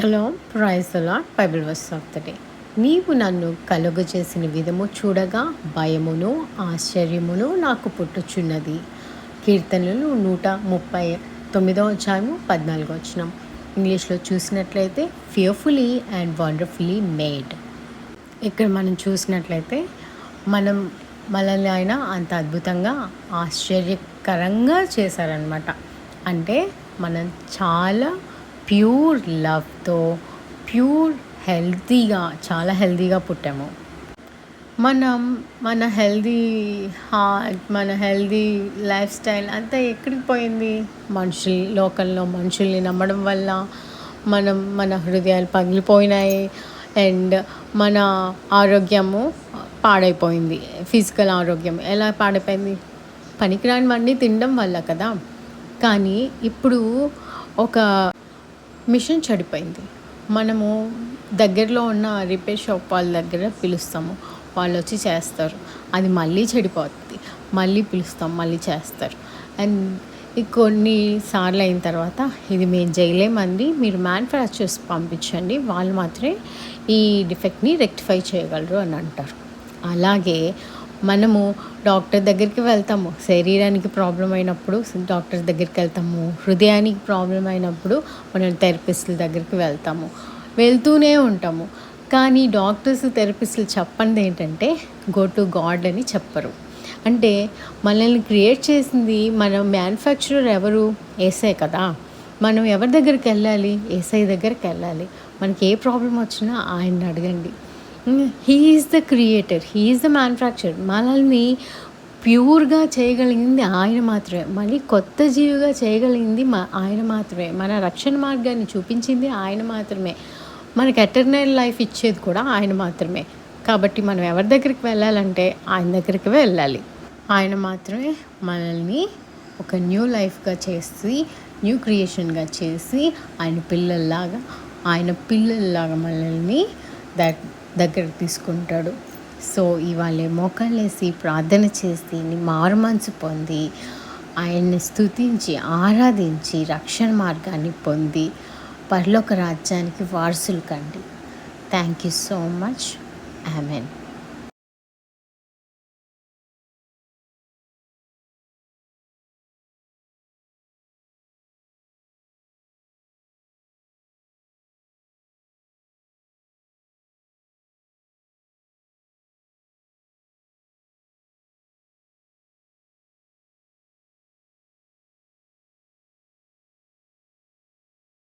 Shalom praise the lord. Bible verse of the day. నీవు నన్ను కలుగజేసిన విధము చూడగా భయమును ఆశ్చర్యమును నాకు పుట్టుచున్నది. కీర్తనలు 139 14 వచనం. ఇంగ్లీష్లో చూసినట్లయితే ఫియర్ఫుల్లీ అండ్ వండర్ఫుల్లీ మేడ్. ఇక్కడ మనం చూసినట్లయితే మనల్ని ఆయన అంత అద్భుతంగా ఆశ్చర్యకరంగా చేశారనమాట. అంటే మనం చాలా ప్యూర్ లవ్తో చాలా హెల్తీగా పుట్టాము. మన హెల్దీ హార్ట్, మన హెల్దీ లైఫ్ స్టైల్ అంతా ఎక్కడికి పోయింది? లోకల్లో మనుషుల్ని నమ్మడం వల్ల మన హృదయాలు పగిలిపోయినాయి అండ్ మన ఆరోగ్యము పాడైపోయింది. ఫిజికల్ ఆరోగ్యం ఎలా పాడైపోయింది? పనికిరానివన్నీ తినడం వల్ల కదా. కానీ ఇప్పుడు ఒక మిషన్ చెడిపోయింది. మనము దగ్గరలో ఉన్న రిపేర్ షాప్ వాళ్ళ దగ్గర పిలుస్తాము, వాళ్ళు వచ్చి చేస్తారు. అది మళ్ళీ చెడిపోతుంది, మళ్ళీ పిలుస్తాం, మళ్ళీ చేస్తారు. అండ్ కొన్నిసార్లు అయిన తర్వాత ఇది మేము చేయలేమండి, మీరు మ్యానుఫ్యాక్చర్స్ పంపించండి, వాళ్ళు మాత్రమే ఈ డిఫెక్ట్ని రెక్టిఫై చేయగలరు అని అంటారు. అలాగే మనము డాక్టర్ దగ్గరికి వెళ్తాము, శరీరానికి ప్రాబ్లం అయినప్పుడు డాక్టర్ దగ్గరికి వెళ్తాము, హృదయానికి ప్రాబ్లం అయినప్పుడు మనం థెరపిస్టుల దగ్గరికి వెళ్తూనే ఉంటాము. కానీ డాక్టర్స్ థెరపిస్టులు చెప్పండి ఏంటంటే గో టు గాడ్ అని చెప్పరు. అంటే మనల్ని క్రియేట్ చేసింది మన మ్యానుఫ్యాక్చరర్ ఎవరు? యేసే కదా. మనం ఎవరి దగ్గరికి వెళ్ళాలి? యేసయ్య దగ్గరికి వెళ్ళాలి. మనకి ఏ ప్రాబ్లం వచ్చినా ఆయన్ని అడగండి. He is the creator, he is the manufacturer. మనల్ని ప్యూర్గా చేయగలిగింది ఆయన మాత్రమే, మళ్ళీ కొత్త జీవిగా చేయగలిగింది ఆయన మాత్రమే, మన రక్షణ మార్గాన్ని చూపించింది ఆయన మాత్రమే, మనకి ఎటర్నల్ లైఫ్ ఇచ్చేది కూడా ఆయన మాత్రమే. కాబట్టి మనం ఎవరి దగ్గరికి వెళ్ళాలంటే ఆయన దగ్గరికి వెళ్ళాలి. ఆయన మాత్రమే మనల్ని ఒక న్యూ లైఫ్గా చేసి, న్యూ క్రియేషన్గా చేసి ఆయన పిల్లల్లాగా మనల్ని దగ్గరకు తీసుకుంటాడు. సో ఇవాళ మోకాళ్ళేసి ప్రార్థన చేసి మారు మనసు పొంది ఆయన్ని స్తుతించి ఆరాధించి రక్షణ మార్గాన్ని పొంది పరలోక రాజ్యానికి వారసులు కండి. Thank you so much. Amen.